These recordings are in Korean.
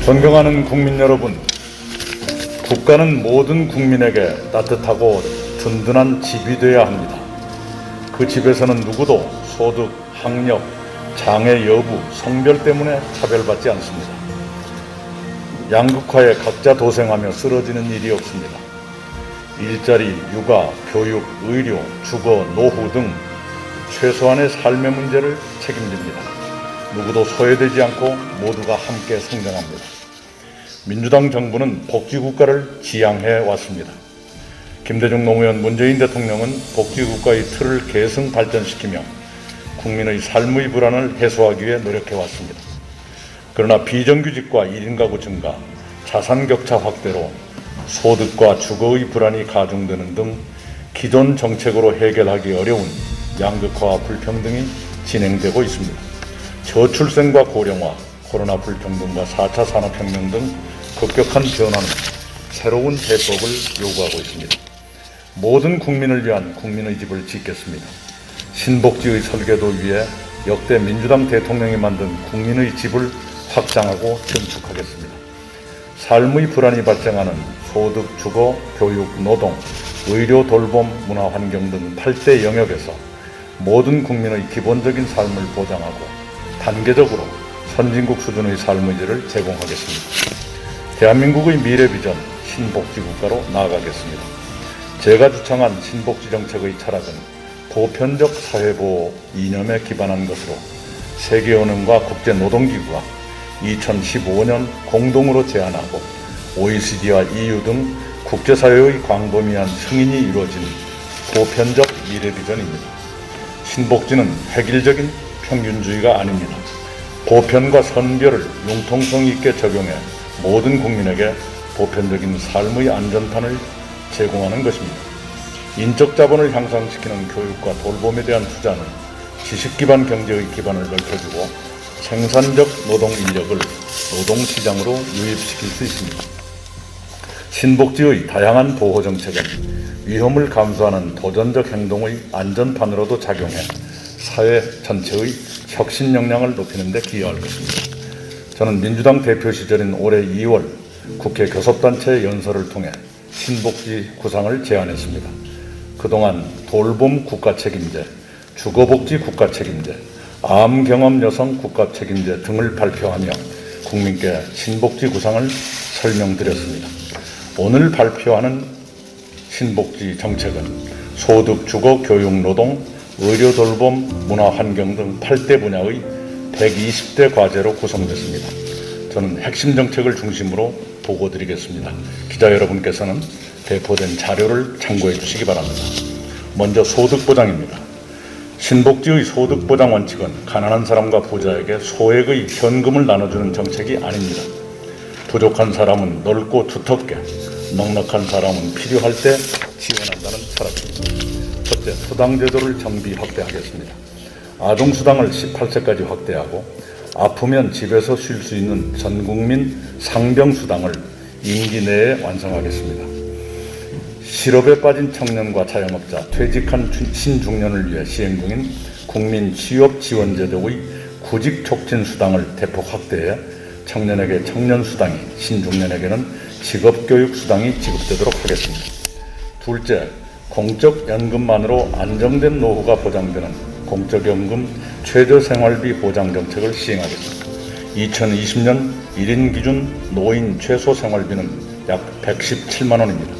존경하는 국민 여러분, 국가는 모든 국민에게 따뜻하고 든든한 집이 되어야 합니다. 그 집에서는 누구도 소득, 학력, 장애 여부, 성별 때문에 차별받지 않습니다. 양극화에 각자 도생하며 쓰러지는 일이 없습니다. 일자리, 육아, 교육, 의료, 주거, 노후 등 최소한의 삶의 문제를 책임집니다. 누구도 소외되지 않고 모두가 함께 성장합니다. 민주당 정부는 복지국가를 지향해 왔습니다. 김대중 노무현 문재인 대통령은 복지국가의 틀을 계승 발전시키며 국민의 삶의 불안을 해소하기 위해 노력해 왔습니다. 그러나 비정규직과 1인 가구 증가, 자산 격차 확대로 소득과 주거의 불안이 가중되는 등 기존 정책으로 해결하기 어려운 양극화와 불평등이 진행되고 있습니다. 저출생과 고령화, 코로나 불평등과 4차 산업혁명 등 급격한 변화는 새로운 대법을 요구하고 있습니다. 모든 국민을 위한 국민의 집을 짓겠습니다. 신복지의 설계도 위에 역대 민주당 대통령이 만든 국민의 집을 확장하고 증축하겠습니다. 삶의 불안이 발생하는 소득, 주거, 교육, 노동, 의료, 돌봄, 문화, 환경 등 8대 영역에서 모든 국민의 기본적인 삶을 보장하고 단계적으로 선진국 수준의 삶의 질을 제공하겠습니다. 대한민국의 미래 비전 신복지국가로 나아가겠습니다. 제가 주창한 신복지 정책의 철학은 보편적 사회보호 이념에 기반한 것으로 세계은행과 국제노동기구가 2015년 공동으로 제안하고 OECD와 EU 등 국제사회의 광범위한 승인이 이루어진 보편적 미래 비전입니다. 신복지는 획일적인 평균주의가 아닙니다. 보편과 선별을 융통성 있게 적용해 모든 국민에게 보편적인 삶의 안전판을 제공하는 것입니다. 인적 자본을 향상시키는 교육과 돌봄에 대한 투자는 지식 기반 경제의 기반을 넓혀주고 생산적 노동 인력을 노동시장으로 유입시킬 수 있습니다. 신복지의 다양한 보호 정책은 위험을 감수하는 도전적 행동의 안전판으로도 작용해 사회 전체의 혁신 역량을 높이는 데 기여할 것입니다. 저는 민주당 대표 시절인 올해 2월 국회 교섭단체 연설을 통해 신복지 구상을 제안했습니다. 그동안 돌봄 국가 책임제, 주거복지 국가 책임제, 암 경험 여성 국가 책임제 등을 발표하며 국민께 신복지 구상을 설명드렸습니다. 오늘 발표하는 신복지 정책은 소득, 주거, 교육, 노동, 의료, 돌봄, 문화, 환경 등 8대 분야의 120대 과제로 구성됐습니다. 저는 핵심 정책을 중심으로 보고드리겠습니다. 기자 여러분께서는 배포된 자료를 참고해 주시기 바랍니다. 먼저 소득보장입니다. 신복지의 소득보장 원칙은 가난한 사람과 부자에게 소액의 현금을 나눠주는 정책이 아닙니다. 부족한 사람은 넓고 두텁게, 넉넉한 사람은 필요할 때 지원한다는 철학입니다. 첫째, 수당제도를 정비 확대하겠습니다. 아동수당을 18세까지 확대하고 아프면 집에서 쉴 수 있는 전국민 상병수당을 임기 내에 완성하겠습니다. 실업에 빠진 청년과 자영업자, 퇴직한 신중년을 위해 시행 중인 국민 취업지원제도의 구직촉진수당을 대폭 확대해 청년에게 청년수당이, 신중년에게는 직업교육수당이 지급되도록 하겠습니다. 둘째, 공적연금만으로 안정된 노후가 보장되는 공적연금 최저생활비 보장 정책을 시행하겠습니다. 2020년 1인 기준 노인 최소생활비는 약 117만 원입니다.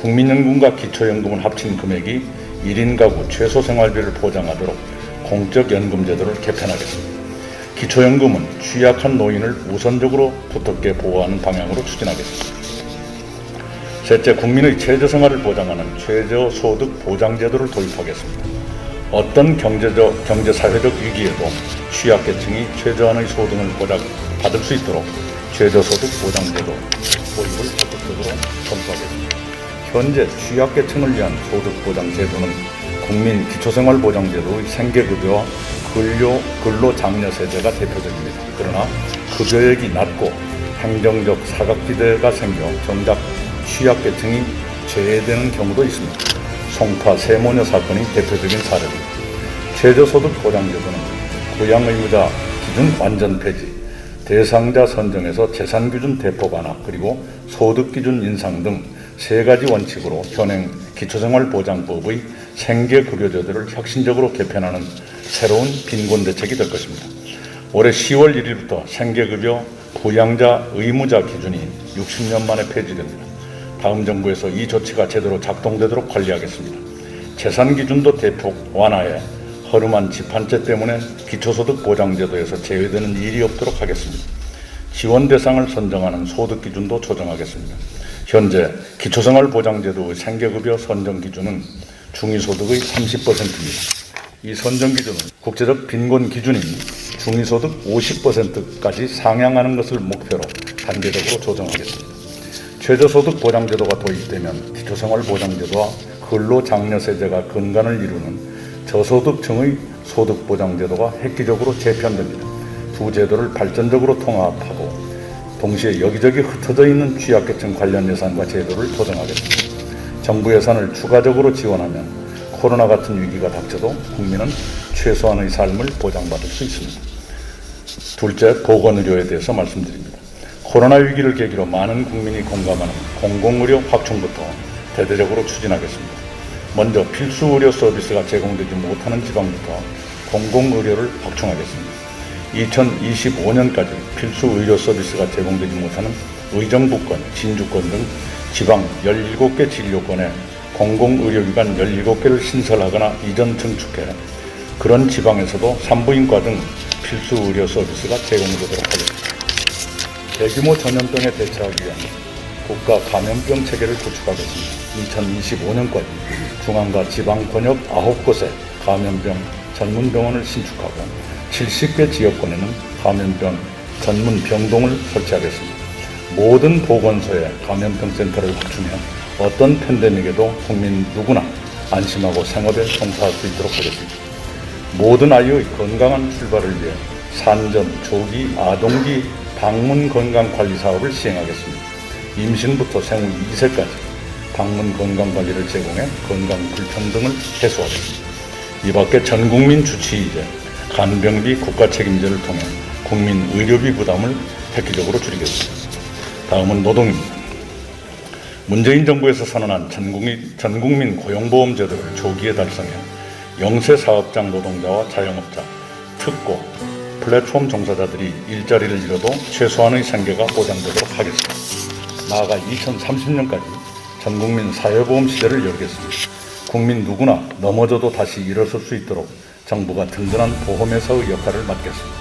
국민연금과 기초연금을 합친 금액이 1인 가구 최소생활비를 보장하도록 공적연금제도를 개편하겠습니다. 기초연금은 취약한 노인을 우선적으로 두텁게 보호하는 방향으로 추진하겠습니다. 셋째, 국민의 최저생활을 보장하는 최저소득보장제도를 도입하겠습니다. 어떤 경제사회적 위기에도 취약계층이 최저한의 소득을 받을 수 있도록 최저소득보장제도 도입을 적극적으로 검토하겠습니다. 현재 취약계층을 위한 소득보장제도는 국민 기초생활보장제도의 생계급여와 근로장려세제가 대표적입니다. 그러나 급여액이 낮고 행정적 사각지대가 생겨 정작 취약계층이 제외되는 경우도 있습니다. 송파 세모녀 사건이 대표적인 사례입니다. 최저소득 보장제도는 부양의무자 기준 완전 폐지, 대상자 선정에서 재산기준 대폭 완화 그리고 소득기준 인상 등 3가지 원칙으로 현행 기초생활보장법의 생계급여제도를 혁신적으로 개편하는 새로운 빈곤대책이 될 것입니다. 올해 10월 1일부터 생계급여 부양자 의무자 기준이 60년 만에 폐지됩니다. 다음 정부에서 이 조치가 제대로 작동되도록 관리하겠습니다. 재산기준도 대폭 완화해 허름한 집한채 때문에 기초소득 보장제도에서 제외되는 일이 없도록 하겠습니다. 지원 대상을 선정하는 소득기준도 조정하겠습니다. 현재 기초생활보장제도의 생계급여 선정기준은 중위소득의 30%입니다. 이 선정기준은 국제적 빈곤 기준인 중위소득 50%까지 상향하는 것을 목표로 단계적으로 조정하겠습니다. 최저소득 보장제도가 도입되면 기초생활보장제도와 근로장려세제가 근간을 이루는 저소득층의 소득보장제도가 획기적으로 재편됩니다. 두 제도를 발전적으로 통합하고 동시에 여기저기 흩어져 있는 취약계층 관련 예산과 제도를 조정하겠습니다. 정부 예산을 추가적으로 지원하면 코로나 같은 위기가 닥쳐도 국민은 최소한의 삶을 보장받을 수 있습니다. 둘째, 보건의료에 대해서 말씀드립니다. 코로나 위기를 계기로 많은 국민이 공감하는 공공의료 확충부터 대대적으로 추진하겠습니다. 먼저 필수 의료 서비스가 제공되지 못하는 지방부터 공공의료를 확충하겠습니다. 2025년까지 필수 의료 서비스가 제공되지 못하는 의정부권, 진주권 등 지방 17개 진료권에 공공의료기관 17개를 신설하거나 이전 증축해 그런 지방에서도 산부인과 등 필수 의료 서비스가 제공되도록 하겠습니다. 대규모 전염병에 대처하기 위한 국가 감염병 체계를 구축하겠습니다. 2025년까지 중앙과 지방 권역 9곳에 감염병 전문병원을 신축하고 70개 지역권에는 감염병 전문 병동을 설치하겠습니다. 모든 보건소에 감염병 센터를 확충해 어떤 팬데믹에도 국민 누구나 안심하고 생업에 종사할 수 있도록 하겠습니다. 모든 아이의 건강한 출발을 위해 산전, 조기, 아동기 방문 건강관리 사업을 시행하겠습니다. 임신부터 생후 2세까지 방문 건강관리를 제공해 건강 불평등을 해소하겠습니다. 이 밖에 전국민 주치의제, 간병비 국가 책임제를 통해 국민 의료비 부담을 획기적으로 줄이겠습니다. 다음은 노동입니다. 문재인 정부에서 선언한 전국민 고용보험제도를 조기에 달성해 영세 사업장 노동자와 자영업자, 특고, 플랫폼 종사자들이 일자리를 잃어도 최소한의 생계가 보장되도록 하겠습니다. 나아가 2030년까지 전국민 사회보험 시대를 열겠습니다. 국민 누구나 넘어져도 다시 일어설 수 있도록 정부가 든든한 보험회사의 역할을 맡겠습니다.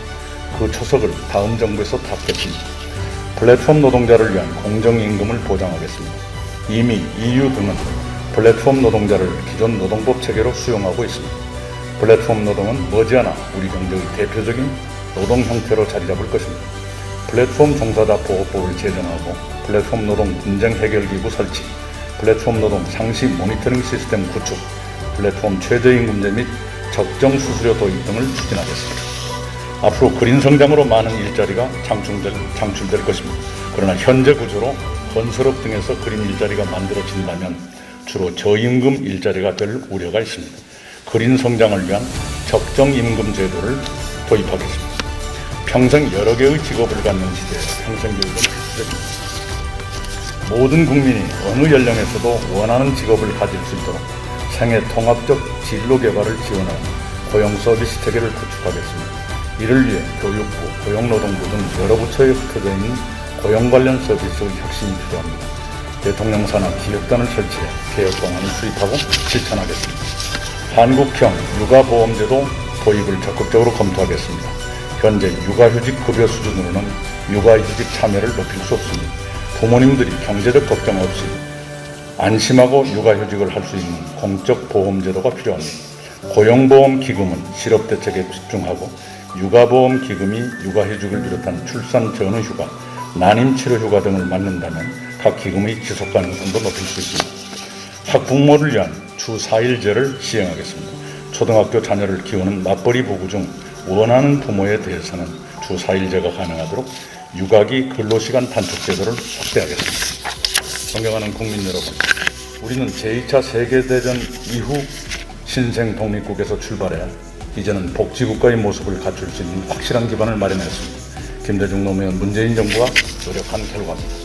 그 초석을 다음 정부에서 닦겠습니다. 플랫폼 노동자를 위한 공정임금을 보장하겠습니다. 이미 EU 등은 플랫폼 노동자를 기존 노동법 체계로 수용하고 있습니다. 플랫폼 노동은 머지않아 우리 경제의 대표적인 노동 형태로 자리 잡을 것입니다. 플랫폼 종사자 보호법을 제정하고 플랫폼 노동 분쟁 해결 기구 설치, 플랫폼 노동 상시 모니터링 시스템 구축, 플랫폼 최저임금제 및 적정 수수료 도입 등을 추진하겠습니다. 앞으로 그린 성장으로 많은 일자리가 창출될 것입니다. 그러나 현재 구조로 건설업 등에서 그린 일자리가 만들어진다면 주로 저임금 일자리가 될 우려가 있습니다. 그린 성장을 위한 적정임금 제도를 도입하겠습니다. 평생 여러 개의 직업을 갖는 시대에 평생교육은 필수적입니다. 모든 국민이 어느 연령에서도 원하는 직업을 가질 수 있도록 생애 통합적 진로 개발을 지원하는 고용 서비스 체계를 구축하겠습니다. 이를 위해 교육부, 고용노동부 등 여러 부처에 흩어져 있는 고용 관련 서비스의 혁신이 필요합니다. 대통령 산하 기획단을 설치해 개혁 방안을 수립하고 실천하겠습니다. 한국형 육아보험제도 도입을 적극적으로 검토하겠습니다. 현재 육아휴직 급여 수준으로는 육아휴직 참여를 높일 수 없습니다. 부모님들이 경제적 걱정 없이 안심하고 육아휴직을 할 수 있는 공적 보험제도가 필요합니다. 고용보험기금은 실업대책에 집중하고 육아보험기금이 육아휴직을 비롯한 출산 전후휴가, 난임치료휴가 등을 맞는다면 각 기금의 지속가능성도 높일 수 있습니다. 학부모를 위한 주 4일제를 시행하겠습니다. 초등학교 자녀를 키우는 맞벌이 부부 중 원하는 부모에 대해서는 주 4일제가 가능하도록 육아기 근로시간 단축 제도를 확대하겠습니다. 존경하는 국민 여러분, 우리는 제2차 세계대전 이후 신생 독립국에서 출발해 이제는 복지국가의 모습을 갖출 수 있는 확실한 기반을 마련했습니다. 김대중 노무현 문재인 정부가 노력한 결과입니다.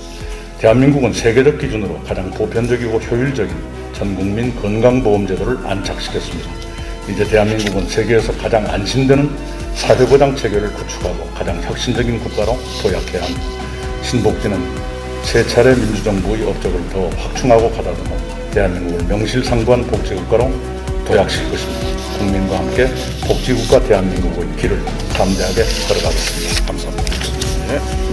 대한민국은 세계적 기준으로 가장 보편적이고 효율적인 전국민 건강보험제도를 안착시켰습니다. 이제 대한민국은 세계에서 가장 안심되는 사회보장 체계를 구축하고 가장 혁신적인 국가로 도약해야 합니다. 신복지는 세 차례 민주정부의 업적을 더 확충하고 가다듬어 대한민국을 명실상부한 복지국가로 도약시킬 것입니다. 국민과 함께 복지국가 대한민국의 길을 담대하게 걸어가겠습니다. 감사합니다. 네.